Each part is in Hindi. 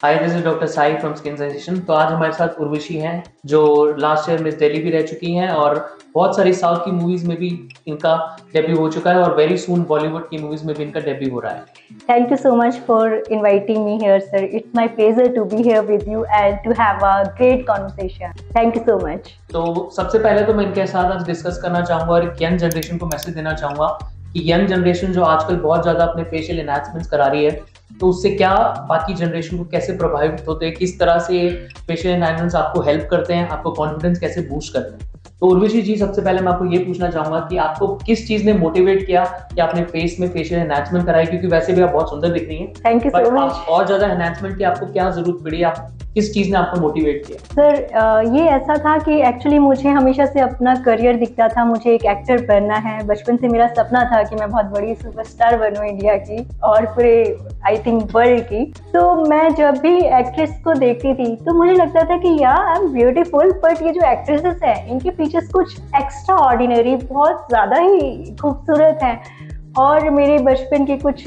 Hi, this is doctor Sai from skin sensation. तो आज हमारे साथ उर्वशी हैं, जो लास्ट ईयर मिस दिल्ली भी रह चुकी हैं और बहुत सारी साउथ की मूवीज में भी इनका डेब्यू हो चुका है और वेरी सून बॉलीवुड की मूवीज में भी इनका डेब्यू हो रहा है। Thank you so much for inviting me here, sir. It's my pleasure to be here with you and to have a great conversation. Thank you so much. तो सबसे पहले तो मैं इनके साथ आज डिस्कस करना चाहूंगा और एक यंग जनरेशन को मैसेज देना चाहूंगा कि यंग जनरेशन जो आजकल बहुत ज्यादा अपने फेशियल एनहांसमेंट्स करा रही है, तो उससे क्या बाकी जनरेशन को कैसे प्रभावित होते हैं, किस तरह से फेशियल एनहांसमेंट्स आपको हेल्प करते हैं, आपको कॉन्फिडेंस कैसे बूस्ट करते हैं। तो उर्वशी जी, सबसे पहले मैं आपको ये पूछना चाहूंगा कि आपको किस चीज ने मोटिवेट किया कि आपने फेस में फेशियल एनहांसमेंट कराई, क्योंकि वैसे भी आप बहुत सुंदर दिख रही हैं। Thank you so much. और ज्यादा एनहांसमेंट की आपको क्या जरूरत पड़ी, आप किस चीज ने आपको मोटिवेट किया? सर, ये ऐसा था कि एक्चुअली मुझे हमेशा से अपना करियर दिखता था, मुझे एक एक्टर बनना है। बचपन से मेरा सपना था कि मैं बहुत बड़ी सुपरस्टार बनूं इंडिया की और पूरे आई थिंक वर्ल्ड की। तो मैं जब भी एक्ट्रेस को देखती थी तो मुझे लगता था कि या आई एम ब्यूटीफुल, बट ये जो एक्ट्रेसेस हैं इनके फीचर्स कुछ एक्स्ट्रा ऑर्डिनरी, बहुत ज़्यादा ही खूबसूरत हैं। और मेरे बचपन के कुछ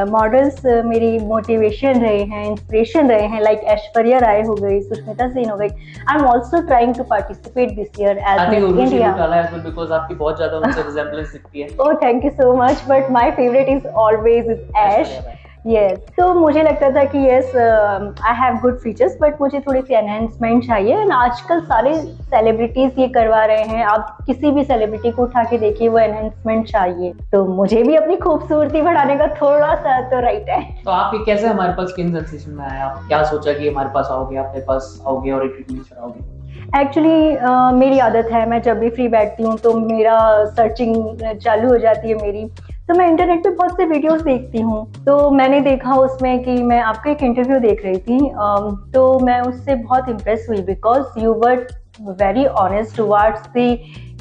मॉडल्स मेरी मोटिवेशन रहे हैं, इंस्पिरेशन रहे हैं, लाइक ऐश्वर्या राय हो गई, सुष्मिता सेन हो गई। I am also trying to participate this year as Miss India because आपकी बहुत ज्यादा उनसे रिजेम्बलेंस दिखती है। Oh thank you so much, but my favourite is always is Aish. Yes, तो मुझे लगता था कि yes I have good features, but मुझे थोड़ी सी एनहेंसमेंट चाहिए। एंड आजकल सारे सेलिब्रिटीज ये करवा रहे हैं, आप किसी भी सेलिब्रिटी को उठा के देखिए, वो एनहेंसमेंट चाहिए। तो मुझे भी अपनी खूबसूरती बढ़ाने का थोड़ा सा तो राइट है। तो आप ये कैसे हमारे पास स्किन सेंसेशन में आए? आप क्या सोचा कि हमारे पास आओगे, अपने पास आओगे और एक रिव्यू कराओगे? एक्चुअली मेरी आदत है, मैं जब भी फ्री बैठती हूँ तो मेरा सर्चिंग चालू हो जाती है मेरी। तो मैं इंटरनेट पे बहुत से वीडियोस देखती हूँ, तो मैंने देखा उसमें कि मैं आपका एक इंटरव्यू देख रही थी, तो मैं उससे बहुत इम्प्रेस हुई because you were very honest towards the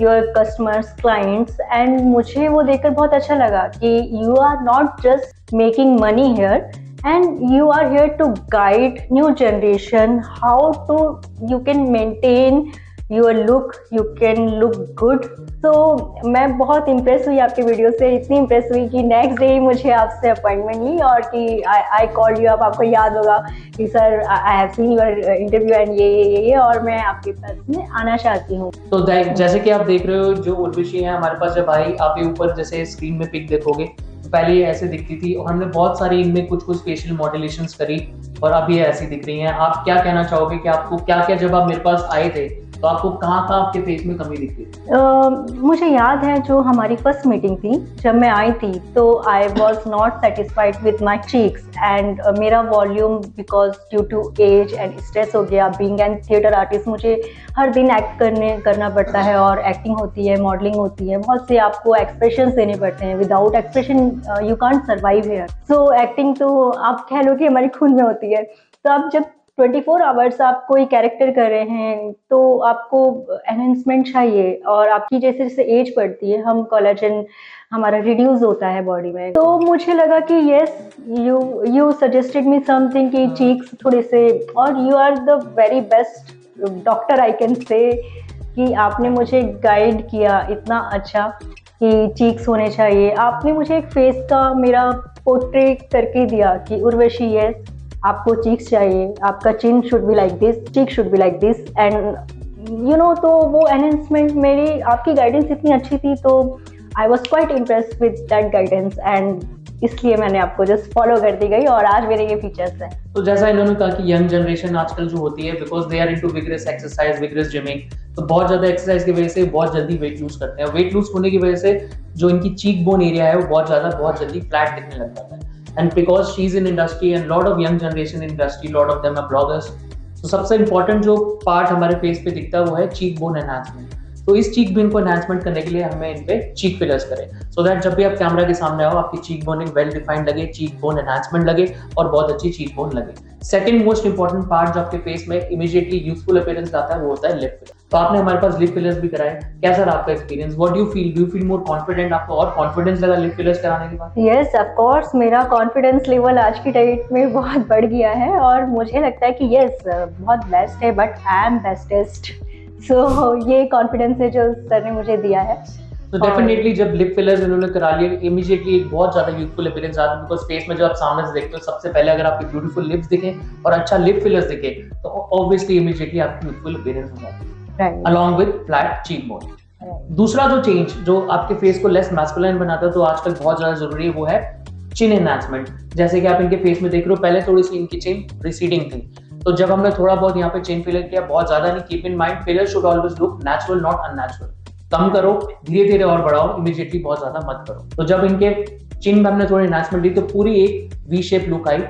your customers clients. And मुझे वो देखकर बहुत अच्छा लगा कि you are not just making money here and you are here to guide new generation how to you can maintain your look, you can look good. तो मैं बहुत इम्प्रेस हुई आपके वीडियो से, इतनी इम्प्रेस हुई कि नेक्स्ट डे ही मुझे आपसे अपॉइंटमेंट ली और कि आई कॉल्ड यू अप। आपको याद होगा कि sir I have seen your interview and ये और मैं आपके पास में आना चाहती हूँ। तो जैसे कि आप देख रहे हो, जो उर्वशी है हमारे पास, जब आई आप ये ऊपर जैसे स्क्रीन में पिक देखोगे तो पहले ये ऐसे दिखती थी और हमने बहुत सारी इनमें कुछ कुछ फेशियल मॉड्यूलेशंस करी और अब ये ऐसी दिख रही हैं। आप क्या कहना चाहोगे कि आपको क्या क्या, जब आप मेरे पास आए थे तो आपको कहाँ कहाँ आपके फेस में कमी दिखती थी? मुझे याद है जो हमारी फर्स्ट मीटिंग थी, जब मैं आई थी तो I was not satisfied with my cheeks and मेरा volume because due to age and stress हो गया। बीइंग एन थिएटर आर्टिस्ट मुझे हर दिन एक्ट करना पड़ता है और एक्टिंग होती है, मॉडलिंग होती है, बहुत से आपको एक्सप्रेशन देने पड़ते हैं। Without expression you can't survive here. So acting तो आप कह लो कि हमारे खून में होती है। तो आप जब 24 आवर्स आप कोई कैरेक्टर कर रहे हैं तो आपको एनहेंसमेंट चाहिए और आपकी जैसे जैसे एज बढ़ती है, हम कोलेजन हमारा रिड्यूस होता है बॉडी में। तो मुझे लगा कि yes you suggested me something कि चीक्स थोड़े से, और you are the very best doctor I can say, कि आपने मुझे गाइड किया इतना अच्छा कि चीक्स होने चाहिए। आपने मुझे एक फेस का मेरा पोर्ट्रेट करके दिया कि उर्वशी यस आपको चीक्स चाहिए, आपका chin should be like this, cheek should be like this and you know. तो वो एनहेंसमेंट मेरी, आपकी गाइडेंस इतनी अच्छी थी तो I was quite impressed with that guidance and इसलिए मैंने आपको जस्ट फॉलो कर दी गई और आज मेरे ये फीचर्स हैं। तो जैसा इन्होंने कहा कि यंग जनरेशन आजकल जो होती है, because they are into vigorous exercise, vigorous gymming, तो बहुत ज्यादा एक्सरसाइज की वजह से बहुत जल्दी वेट लूज करते हैं। वेट लूज होने की वजह से जो इनकी चीक बोन एरिया है वो बहुत जल्दी फ्लैट दिखने लग जाता है। And because she's in industry and lot of young generation in industry, lot of them are bloggers, तो सबसे important जो पार्ट हमारे फेस पे दिखता है वो है चीक बोन एनहांसमेंट। तो इस चीक बोन को एनहांसमेंट करने के लिए हमें इन पे चीक फिलर्स करें, सो दैट जब भी आप कैमरा के सामने आओ आपकी चीक बोन एक वेल डिफाइंड लगे, चीक बोन एनहांसमेंट लगे और बहुत अच्छी चीक बोन लगे। सेकंड मोस्ट इंपॉर्टेंट पार्ट जो आपके फेस में इमीडिएटली यूजफुल अपीयरेंस लाता है वो होता है लिप फिलर। तो आपने हमारे पास लिप फिलर्स भी कराए, कैसा रहा आपका experience? What do you feel more confident? आपको और कॉन्फिडेंस लगा लिप फिलर्स कराने के बाद? यस ऑफ कोर्स, मेरा कॉन्फिडेंस लेवल आज की डेट में बहुत बढ़ गया है और मुझे लगता है कि यस बहुत बेस्ट है, बट आई एम बेस्टेस्ट। सो ये कॉन्फिडेंस है जो सर ने मुझे दिया है। तो डेफिनेटली जब लिप फिलर्स इन्होंने करा लिए इमीडिएटली एक बहुत ज्यादा यूथफुल अपीयरेंस आता है, बिकॉज फेस में जब आप सामने से देखते हो सबसे पहले अगर आपके ब्यूटीफुल लिप्स दिखे और अच्छा लिप फिलर्स दिखे तो ऑब्वियसली इमीडिएटली आपकी यूथफुल अपीयरेंस हो जाती है along with flat cheek bone. दूसरा जो चेंज जो आपके फेस को लेस मैस्कुलाइन बनाता है तो आजकल बहुत ज्यादा जरूरी है वो है चिन एनहांसमेंट। जैसे कि आप इनके फेस में देख रहे हो पहले थोड़ी सी इनकी चिन रिसीडिंग थी, तो जब हमने थोड़ा बहुत यहाँ पे चिन फिलर किया, बहुत ज्यादा नहीं, keep in mind filler should always look natural not unnatural. कम करो, धीरे धीरे और बढ़ाओ, इमीडिएटली बहुत ज्यादा मत करो। तो जब इनके चिन में हमने थोड़ी एनहांसमेंट दी तो पूरी एक वी शेप लुक आई।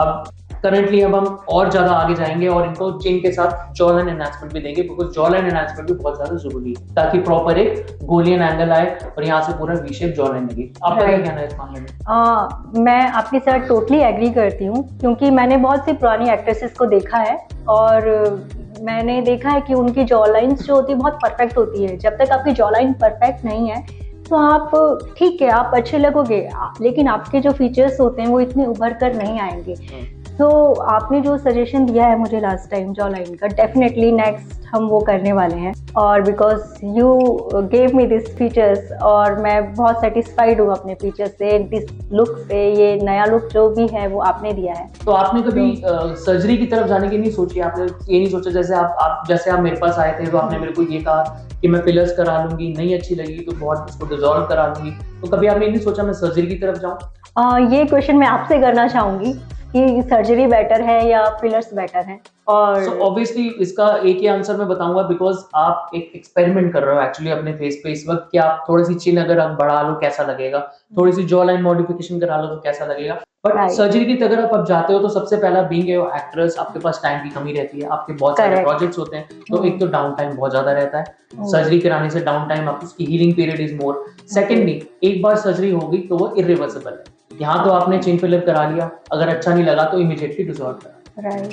अब करंटली अब हम और ज्यादा आगे जाएंगे और इनको चिन के साथ जॉ लाइन एनहांसमेंट भी देंगे, बिकॉज जॉ लाइन एनहांसमेंट भी बहुत ज्यादा जरूरी है ताकि प्रॉपर एक गोलियन एंगल आए और यहाँ से पूरा वी शेप जॉ लाइन लगे। आपका क्या कहना है इस मामले में? मैं आपके साथ टोटली एग्री करती हूँ, क्योंकि मैंने बहुत सी पुरानी एक्ट्रेसेस को देखा है और मैंने देखा है कि उनकी जॉ लाइन्स जो होती है बहुत परफेक्ट होती है। जब तक आपकी जॉ लाइन परफेक्ट नहीं है तो आप ठीक है, आप अच्छे लगोगे, लेकिन आपके जो फीचर्स होते हैं वो इतने उभर कर नहीं आएंगे। तो आपने जो सजेशन दिया है मुझे लास्ट टाइम जॉ लाइन का, डेफिनेटली नेक्स्ट हम वो करने वाले हैं। और because you gave me this features और मैं बहुत सेटिस्फाइड हूँ अपने फीचर्स से, दिस लुक से। ये नया लुक जो भी है वो आपने दिया है। तो आपने कभी सर्जरी की तरफ जाने की नहीं सोची? आपने ये नहीं सोचा जैसे आप मेरे पास आए थे तो आपने मेरे को ये कहा कि मैं फिलर्स करा लूंगी, नहीं अच्छी लगी तो बहुत उसको डिसॉल्व करा लूंगी, तो कभी आपने नहीं सोचा मैं सर्जरी की तरफ जाऊँ? ये क्वेश्चन मैं आपसे करना चाहूंगी कि सर्जरी बेटर है या फिलर्स बेटर है। और ऑब्वियसली इसका एक ही आंसर मैं बताऊंगा, बिकॉज आप एक एक्सपेरिमेंट कर रहे हो एक्चुअली अपने फेस पे इस वक्त कि आप थोड़ी सी चिन अगर आप बढ़ा लो कैसा लगेगा, थोड़ी सी जॉ लाइन मॉडिफिकेशन करा लो तो कैसा लगेगा। बट सर्जरी की अगर आप जाते हो तो सबसे पहला बीइंग एक्ट्रेस आपके पास टाइम की कमी रहती है, आपके बहुत सारे प्रोजेक्ट्स होते हैं, तो एक तो डाउन टाइम बहुत ज्यादा रहता है। सर्जरी कराने से डाउन टाइम आप उसकी healing period is more. Secondly एक बार सर्जरी होगी तो वो इरिवर्सिबल है। यहाँ तो आपने चिन फिलर करा लिया, अगर अच्छा नहीं लगा तो इमीडिएटली डिसॉल्व करा,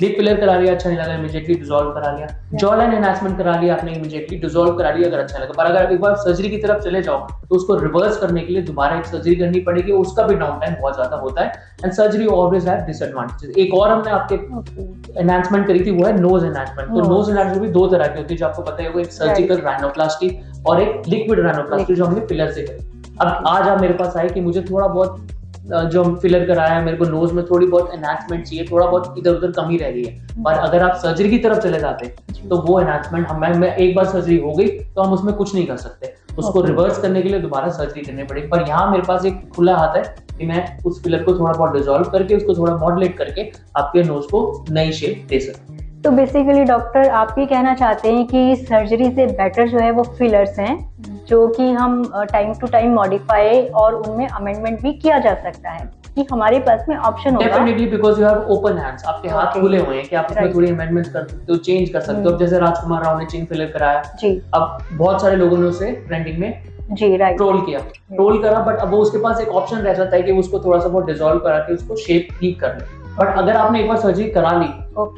लिप फिलर करा लिया, अच्छा नहीं लगा इमीडिएटली डिसॉल्व करा लिया, जॉ लाइन एनहांसमेंट करा लिया आपने, इमीडिएटली डिसॉल्व करा लिया अगर अच्छा लगा। पर अगर एक बार सर्जरी की तरफ चले जाओ तो उसको रिवर्स करने के लिए दोबारा एक सर्जरी करनी पड़ेगी, उसका भी डाउन टाइम बहुत ज्यादा होता है and surgery always have disadvantages. एक और हमने आपके एनहांसमेंट करी थी वो है नोज एनहांसमेंट। तो नोज एनहांसमेंट भी दो तरह की होती है जो आपको पता है, वो एक सर्जिकल राइनोप्लास्टी और एक लिक्विड राइनोप्लास्टी जो हमने फिलर से करी। अब आज आप मेरे पास आए कि मुझे थोड़ा बहुत जो फिलर कराया है, मेरे को नोज में थोड़ी बहुत एनहांसमेंट चाहिए, थोड़ा बहुत इधर उधर कमी रह गई है। पर अगर आप सर्जरी की तरफ चले जाते तो वो एनहांसमेंट हमें एक बार सर्जरी हो गई तो हम उसमें कुछ नहीं कर सकते, उसको रिवर्स करने के लिए दोबारा सर्जरी करनी पड़ेगी। पर यहाँ मेरे पास एक खुला हाथ है कि मैं उस फिलर को थोड़ा बहुत डिसॉल्व करके उसको थोड़ा मॉडुलेट करके आपके नोज को नई शेप दे सकते। तो बेसिकली डॉक्टर आप ये कहना चाहते हैं कि सर्जरी से बेटर जो है वो फिलर्स हैं, जो कि हम टाइम टू टाइम मॉडिफाई और उनमें अमेंडमेंट भी किया जा सकता है, कि हमारे पास में ऑप्शन होगा। Definitely because you have open hands, आपके हाथ खुले हुए हैं कि आप उसमें थोड़ी अमेंडमेंट्स कर सकते हो, चेंज कर सकते हो। जैसे राजकुमार राव ने चिन फिलर कराया जी, अब बहुत सारे लोगों ने उसे ट्रेंडिंग में जी राइट ट्रोल करा, बट अब वो उसके पास एक ऑप्शन रह जाता है कि उसको थोड़ा सा बहुत डिसॉल्व करा के उसको शेप ठीक कर ले। बट अगर आपने एक बार सर्जरी करा ली,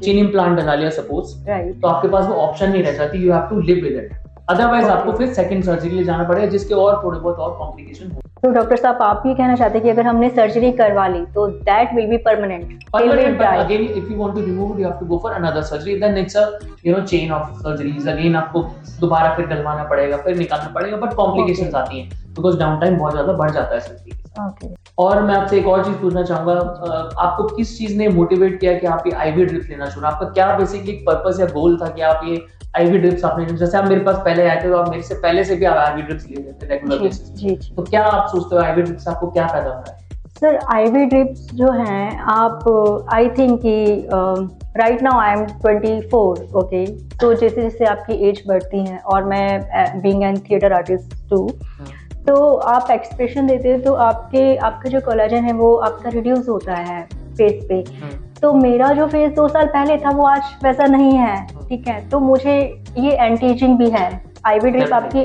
चिन इम्प्लांट डला लिया सपोज, तो आपके पास वो ऑप्शन नहीं रह जाती, you have to live with it. Otherwise आपको फिर सेकंड सर्जरी के लिए जाना पड़ेगा जिसके और थोड़े बहुत और कॉम्प्लिकेशन हो। तो डॉक्टर साहब आप ये कहना चाहते हैं कि अगर हमने सर्जरी करवा ली तो that will be permanent, again if you want to remove it you have to go for another surgery, then it's a chain of surgeries. Again आपको दोबारा फिर डलवाना पड़ेगा, फिर निकालना पड़ेगा, बट कॉम्प्लिकेशंस आती हैं बिकॉज़ डाउन टाइम बहुत ज्यादा बढ़ जाता है सर्जरी के साथ। और मैं आपसे एक और चीज पूछना चाहूंगा, आपको किस चीज ने मोटिवेट किया कि आप ये आईवी ड्रिप्स लेना चुना? आपका क्या बेसिकली पर्पस या गोल था कि आप ये आईवी ड्रिप्स आपने, जैसे आप मेरे पास पहले आए थे तो आप मेरे से पहले से भी आप आईवी ड्रिप्स ले लेते रेगुलर बेसिस पे, तो क्या आप सोचते हो आईवी ड्रिप्स आपको क्या फायदा हो रहा है? सर आईवी ड्रिप्स जो हैं आप आई थिंक कि right now I am 24 okay, तो जैसे जैसे आपकी एज बढ़ती है और मैं being an theatre artist too, तो आप एक्सप्रेशन देते हैं तो आपका जो कोलेजन है वो आपका रिड्यूस होता है फेस पे। तो मेरा जो फेस 2 साल पहले था वो आज वैसा नहीं है, ठीक है। तो मुझे ये एंटी एजिंग भी है, आईवी ड्रिप आपकी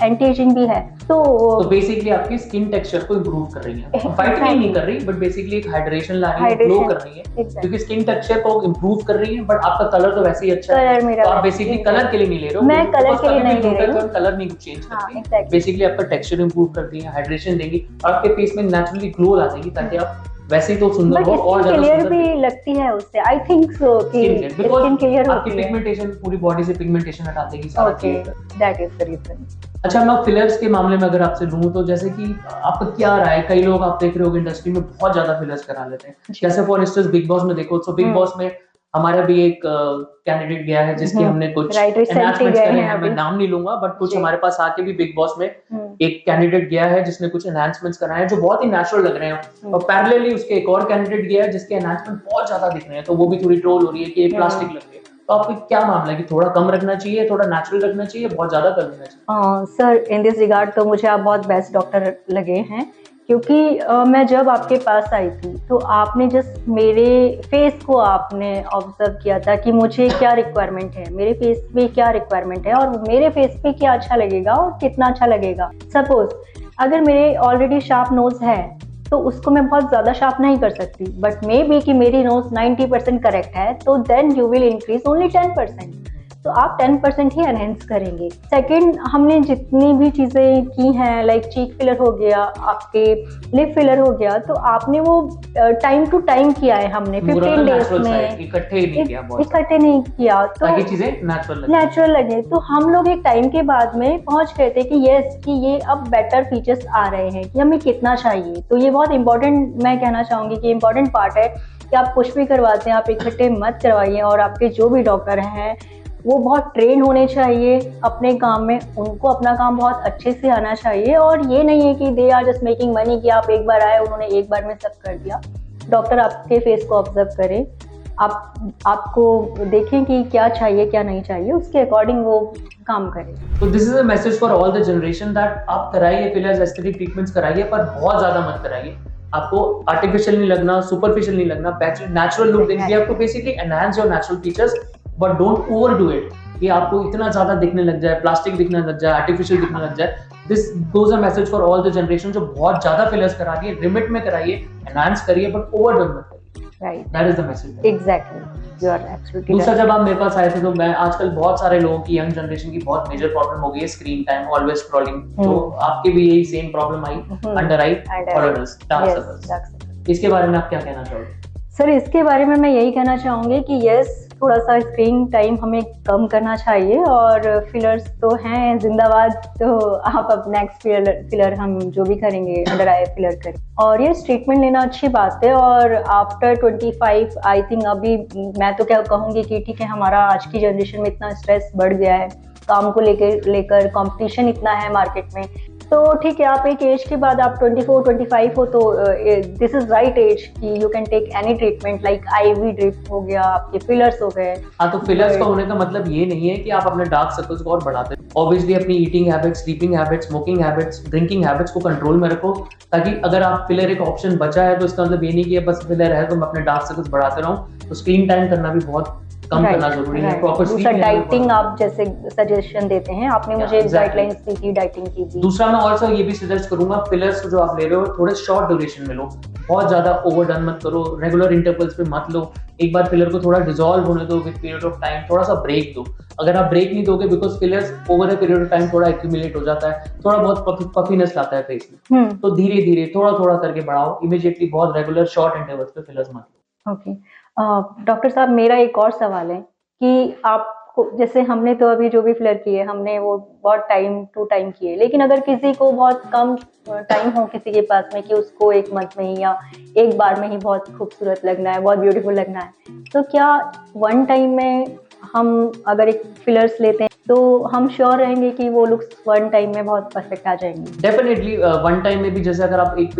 एंटी एजिंग भी है। तो बेसिकली आपकी स्किन टेक्सचर को इंप्रूव कर रही है, वाइटनिंग नहीं कर रही बट बेसिकली एक हाइड्रेशन ला रही है, ग्लो कर रही है, क्योंकि स्किन टेक्सचर को इंप्रूव कर रही है। बट आपका कलर तो वैसे ही अच्छा है, तो आप बेसिकली कलर के लिए नहीं ले रहे हो, मैं कलर के लिए नहीं ले रही हूं, कलर नहीं चेंज करती, बेसिकली आपका टेक्सचर इंप्रूव कर देंगे, हाइड्रेशन देंगी और आपके फेस में नेचुरली ग्लो ला देंगी ताकि आप वैसे ही तो सुंदर बट हो और स्किन ज्यादा क्लियर सुंदर भी दिखे। लगती है उससे, आई थिंक सो कि skin clear, because skin clear आपकी होती है। पिगमेंटेशन पूरी बॉडी से पिगमेंटेशन हटा देगी, सारा ओके, क्लियर कर। That is the reason. अच्छा, मैं फिलर्स के मामले में अगर आपसे लूं तो जैसे कि आपका क्या राय है, कई लोग आप देख रहे हो इंडस्ट्री में बहुत ज्यादा फिलर्स करा लेते हैं। जैसे फॉर इंस्टेंस बिग बॉस में देखो, तो बिग बॉस में हमारा भी एक कैंडिडेट गया है जिसकी हमने कुछ राइट, रिसेंटली एनहांसमेंट्स गए करे हैं हैं, मैं अभी। नाम नहीं लूंगा, बट कुछ जी। हमारे पास आके भी बिग बॉस में हम्म, एक कैंडिडेट गया है जिसने कुछ एनहांसमेंट्स कराए हैं जो बहुत ही नेचुरल लग रहे हैं, और पैरेलली उसके एक और कैंडिडेट गया है जिसके एनहांसमेंट बहुत ज्यादा दिख रहे हैं, तो वो भी थोड़ी ट्रोल हो रही है कि ये प्लास्टिक लग रही है। तो आपको क्या मामला है कि थोड़ा कम रखना चाहिए, थोड़ा नेचुरल रखना चाहिए, बहुत ज्यादा कर देना चाहिए? सर इन दिस रिगार्ड तो मुझे आप बहुत बेस्ट डॉक्टर लगे हैं, क्योंकि मैं जब आपके पास आई थी तो आपने जस्ट मेरे फेस को आपने ऑब्जर्व किया था कि मुझे क्या रिक्वायरमेंट है, मेरे फेस पे क्या रिक्वायरमेंट है और मेरे फेस पे क्या अच्छा लगेगा और कितना अच्छा लगेगा। सपोज अगर मेरे ऑलरेडी शार्प नोज है तो उसको मैं बहुत ज़्यादा शार्प नहीं कर सकती, बट मे बी कि मेरी नोज 90% करेक्ट है, तो then you will increase only 10%, तो आप 10% ही एनहेंस करेंगे। सेकंड, हमने जितनी भी चीज़ें की हैं, लाइक चीक फिलर हो गया, आपके लिप फिलर हो गया, तो आपने वो टाइम टू टाइम किया है, हमने 15 डेज में इकट्ठे नहीं किया, बहुत इकट्ठे नहीं किया, तो ताकि चीजें नेचुरल लगे। तो हम लोग एक टाइम के बाद में पहुंच गए थे कि यस, कि ये अब बेटर फीचर्स आ रहे हैं, कि हमें कितना चाहिए। तो ये बहुत इंपॉर्टेंट, मैं कहना चाहूंगी कि इंपॉर्टेंट पार्ट है कि आप कुछ भी करवाते हैं आप इकट्ठे मत करवाइए, और आपके जो भी डॉक्टर हैं वो बहुत ट्रेन होने चाहिए अपने काम में, उनको अपना काम बहुत अच्छे से आना चाहिए, और ये नहीं है कि they are just making money, कि आप एक बार आए उन्होंने एक बार में सब कर दिया। डॉक्टर आपके फेस को ऑब्जर्व करें, आपको देखें कि क्या चाहिए क्या नहीं चाहिए, उसके अकॉर्डिंग वो काम करें। तो this is a message for all the generation that आप कराइए फिलर्स, एस्थेटिक ट्रीटमेंट्स कराइए, पर बहुत ज्यादा मत कराइए। आपको आर्टिफिशियल नहीं लगना, सुपरफिशियल नहीं लगना, नेचुरल लुक देनी है। आपको basically enhance your natural features, but don't overdo it कि आपको इतना ज्यादा दिखने लग जाए, प्लास्टिक दिखने लग जाए, आर्टिफिशियल दिखने लग जाए। This goes a message for all the generation जो बहुत ज्यादा फिलर्स करा रही है, लिमिट में कराइए, एनहांस करिए, बट ओवरडन मत करिए। Right, that is the message. Exactly, you are absolutely दूसरा, जब आप मेरे पास आए थे तो मैं आजकल बहुत सारे लोगों की, यंग जनरेशन की बहुत मेजर प्रॉब्लम हो गई है स्क्रीन टाइम, ऑलवेज स्क्रॉलिंग। तो आपके भी यही सेम प्रॉब्लम आई, अंडर आई फॉलोअर्स, डार्क सर्कल्स। इसके बारे में आप क्या कहना चाहोगे? सर इसके बारे में मैं यही कहना चाहूँगी कि यस, थोड़ा सा स्क्रीन टाइम हमें कम करना चाहिए, और फिलर्स तो हैं जिंदाबाद, तो आप अब नेक्स्ट फिलर हम जो भी करेंगे अंडर आई फिलर करें, और ये ट्रीटमेंट लेना अच्छी बात है। और आफ्टर 25 आई थिंक, अभी मैं तो क्या कहूँगी कि ठीक है, हमारा आज की जनरेशन में इतना स्ट्रेस बढ़ गया है, काम को लेकर कंपटीशन इतना है मार्केट में, तो ठीक है, आप एक एज के बाद आप 24-25 हो तो दिस इज राइट एज कि you can take any treatment, like IV drip हो गया, आपके फिलर्स हो गए। हाँ, तो फिलर्स का होने का मतलब ये नहीं है कि आप अपने डार्क सर्कल्स को और बढ़ाते हैं। ऑब्वियसली अपनी eating habits, sleeping habits, smoking habits, drinking habits को कंट्रोल में रखो, ताकि अगर आप फिलर एक ऑप्शन बचा है तो इसका मतलब ये नहीं कि बस फिलर है तो मैं अपने डार्क सर्कल्स बढ़ाते रहूं। तो स्क्रीन टाइम करना भी बहुत कम करना जरूरी है। प्रॉपर स्लीप, डाइटिंग आप जैसे सजेशन देते हैं, आपने मुझे गाइडलाइंस दी थी डाइटिंग की भी। दूसरा, मैं ऑल्सो ये भी सजेस्ट करूंगा, फिलर्स जो आप ले रहे हो थोड़े शॉर्ट ड्यूरेशन में लो, बहुत ज्यादा ओवरडन मत करो, रेगुलर इंटरवल्स पे मत लो। एक बार फिलर को थोड़ा डिसॉल्व होने दो विद पीरियड ऑफ टाइम, थोड़ा सा ब्रेक दो। अगर आप ब्रेक नहीं दोगे, because fillers over a period of time थोड़ा एक्यूमुलेट हो जाता है, थोड़ा बहुत पफीनेस लाता है फेस में, तो धीरे धीरे थोड़ा थोड़ा करके बढ़ाओ, इमीडिएटली बहुत रेगुलर शॉर्ट इंटरवल्स पे फिलर्स मत लो। ओके, डॉक्टर साहब मेरा एक और सवाल है कि आपको, जैसे हमने तो अभी जो भी फिलर किए हमने वो बहुत टाइम टू टाइम किए, लेकिन अगर किसी को बहुत कम टाइम हो किसी के पास में कि उसको एक मंथ में ही या एक बार में ही बहुत खूबसूरत लगना है, बहुत ब्यूटीफुल लगना है, तो क्या वन टाइम में हम अगर एक फिलर्स लेते हैं तो हम श्योर रहेंगे कि वो लुक्स वन टाइम में बहुत परफेक्ट आ जाएंगे? डेफिनेटली वन टाइम में भी, जैसे अगर आप एक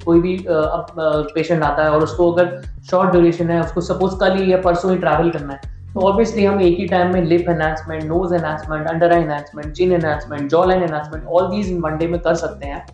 कोई भी पेशेंट आता है और उसको अगर शॉर्ट ड्यूरेशन है, उसको सपोज कल ही या परसों ही ट्रैवल करना है, तो ऑब्वियसली हम एक ही टाइम में lip enhancement, nose enhancement, under eye enhancement, chin enhancement, jaw line enhancement, all these in one day में कर सकते हैं।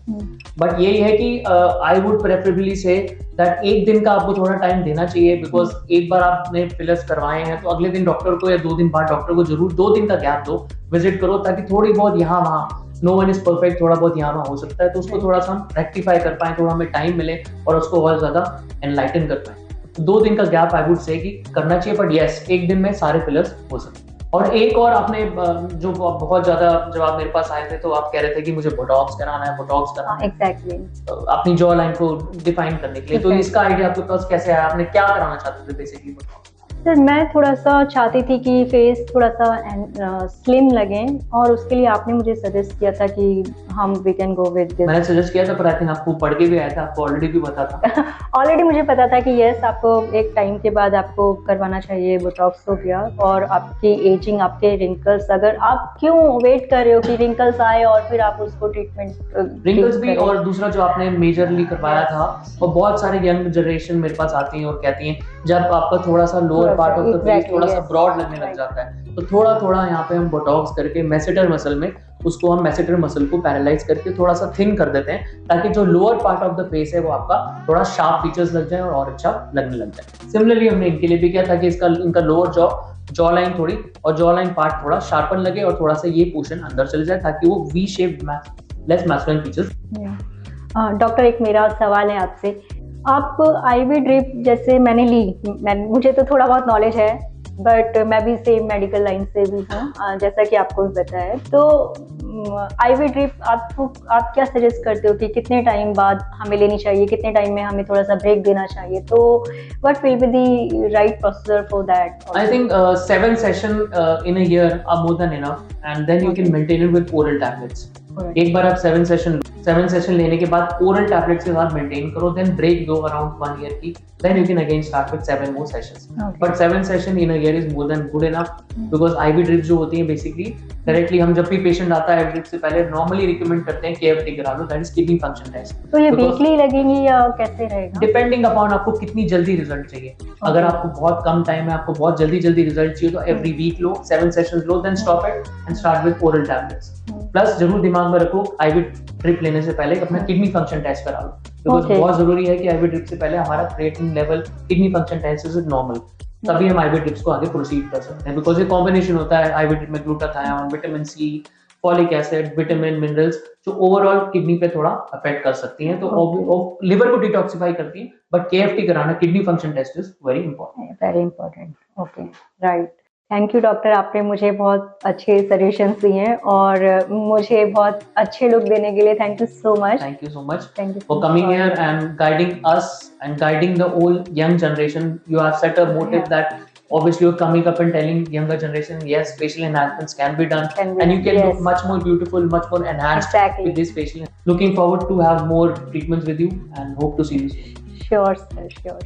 बट यही है कि I would preferably say that एक दिन का आपको थोड़ा टाइम देना चाहिए, बिकॉज एक बार आपने फिलर्स करवाए हैं तो अगले दिन डॉक्टर को या 2 दिन बाद डॉक्टर को जरूर 2 दिन का गैप दो, विजिट करो, ताकि थोड़ी बहुत यहाँ वहाँ, नो वन इज परफेक्ट, थोड़ा बहुत यहाँ वहाँ हो सकता है, तो उसको थोड़ा सा हम रेक्टिफाई कर पाए, थोड़ा हमें टाइम मिले और उसको और ज्यादा एनलाइटन कर पाए। 2 दिन का गैप आई वुड से कि करना चाहिए, बट यस, एक दिन में सारे फिलर्स हो सकते हैं। और एक और आपने जो बहुत ज्यादा, जब आप मेरे पास आए थे तो आप कह रहे थे कि मुझे बोटॉक्स कराना है, बोटॉक्स कराना है एग्जैक्टली। अपनी जॉ लाइन को डिफाइन करने के लिए। तो इसका आइडिया आपके पास कैसे आया, आपने क्या कराना चाहते थे बेसिकली बोटॉक्स? सर मैं थोड़ा सा चाहती थी कि फेस थोड़ा सा स्लिम लगे, और उसके लिए आपने मुझे सजेस्ट किया था कि हम we can go with this. मैंने सजेस्ट किया था, पर आई थिंक आपको पढ़ के भी आया था, आपको ऑलरेडी भी पता था। ऑलरेडी मुझे पता था कि यस, आपको एक टाइम के बाद आपको करवाना चाहिए बोटॉक्स हो गया, और आपकी एजिंग, आपके रिंकल्स, अगर आप क्यों वेट कर रहे हो कि रिंकल्स आए और फिर आप उसको ट्रीटमेंट रिंकल्स भी, और दूसरा जो आपने मेजरली करवाया था, और बहुत सारे यंग जनरेशन मेरे पास आती हैं और कहती हैं जब आपका थोड़ा सा lower part of the face थोड़ा सा ब्रॉड लगने लग जाता है, तो थोड़ा थोड़ा यहाँ पे हम बोटॉक्स करके मेसेटर मसल में उसको, हम मेसेटर मसल को पैरालाइज करके थोड़ा सा थिन कर देते हैं, ताकि जो lower part of the face है वो आपका थोड़ा शार्प फीचर्स लग जाए और अच्छा लगने लग जाए। सिमिलरली हमने इनके लिए भी किया था कि इनका लोअर जॉ लाइन थोड़ी, और जॉ लाइन पार्ट थोड़ा शार्पन लगे और थोड़ा सा ये पोर्शन अंदर चले जाए, ताकि वो V shape less masculine features. Doctor, एक मेरा सवाल है आपसे। आप आईवी ड्रिप जैसे मैंने ली, मुझे तो थोड़ा बहुत नॉलेज है, बट मैं भी सेम मेडिकल लाइन से भी हूँ, जैसा कि आपको भी पता है। तो आईवी ड्रिप आप क्या सजेस्ट करते हो कि कितने टाइम बाद हमें लेनी चाहिए, कितने टाइम में हमें थोड़ा सा ब्रेक देना चाहिए? तो what will be the right procedure for that? I think 7 session in a year are more than enough, and then you can maintain it with oral tablets. एक बार आप 7 सेशन लेने के बाद ओरल टैबलेट्स के साथ मेंटेन करो, देन ब्रेक दो अराउंड 1 ईयर की, then you can again start with 7 more sessions. But 7 session in a year is more than good enough, because IV drips जो होती हैं बेसिकली डायरेक्टली, हम जब भी पेशेंट आता है ड्रिप से पहले नॉर्मली रिकमेंड करते हैं केएफटी करा लो, that is kidney function test. तो ये वीकली लगेंगी या कैसे रहेगा? डिपेंडिंग अपॉन आपको कितनी जल्दी रिजल्ट चाहिए। अगर आपको बहुत कम टाइम है, आपको बहुत जल्दी रिजल्ट चाहिए, तो एवरी वीक लो, 7 सेशंस लो, then stop it and start with oral tablets. Plus जरूर दिमाग में रखो, आईवी ड्रिप लेने से पहले अपना किडनी फंक्शन टेस्ट करा लो, बिकॉज बहुत जरूरी है कि आईवी ड्रिप से पहले हमारा creatinine level, kidney function test is normal, तभी हम आईवी ड्रिप्स को आगे प्रोसीड कर सकते हैं। बिकॉज ये कॉम्बिनेशन होता है आईवी ड्रिप में glutathione, vitamin C, folic acid, vitamin, minerals, जो ओवरऑल किडनी पे थोड़ा अफेक्ट कर सकती हैं, तो लिवर को डिटॉक्सिफाई करती हैं। बट केएफटी कराना, kidney function test is very important. Very important. Okay, right. Thank you doctor, आपने मुझे बहुत अच्छे सजेशंस दिए हैं और मुझे बहुत अच्छे लुक देने के लिए thank you so much. Thank you so much for coming here and guiding us and guiding the whole young generation. You have set a motive that obviously you're coming up and telling younger generation, yes, facial enhancements can be done, and you can look much more beautiful, much more enhanced with this facial. Looking forward to have more treatments with you and hope to see you soon. Sure, sir. Sure.